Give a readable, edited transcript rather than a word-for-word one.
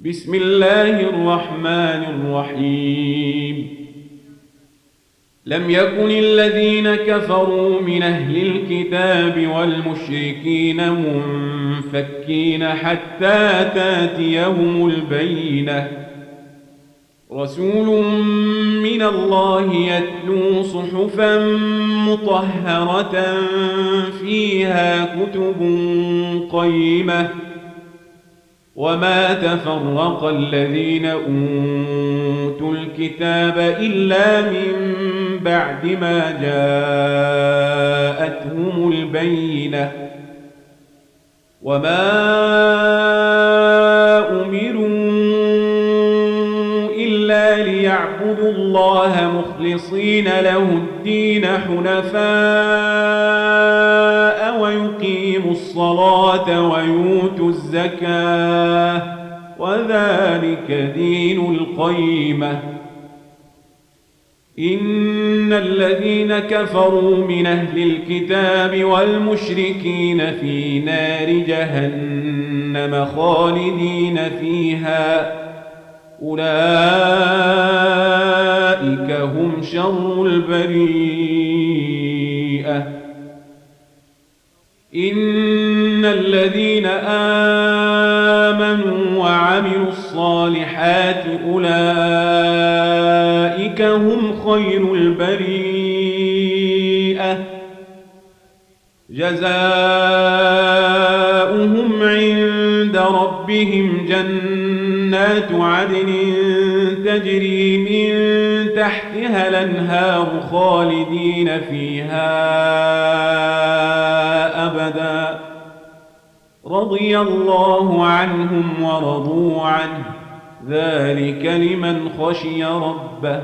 بسم الله الرحمن الرحيم لم يكن الذين كفروا من أهل الكتاب والمشركين منفكين حتى تاتيهم البينة رسول من الله يتلو صحفا مطهرة فيها كتب قيمة وما تفرق الذين أوتوا الكتاب إلا من بعد ما جاءتهم البينة وما أمروا إلا ليعبدوا الله مخلصين له الدين حنفاء ويقيموا الصلاة ويؤتوا الزكاة وذلك دين القيمة إن الذين كفروا من أهل الكتاب والمشركين في نار جهنم خالدين فيها أولئك هم شر البريئة إن الذين آمنوا وعملوا الصالحات أولئك هم خير البريئة جزاؤهم عند ربهم جنات عدن تجري من تحتها الأنهار خالدين فيها أبدا رضي الله عنهم ورضوا عنه ذلك لمن خشي ربه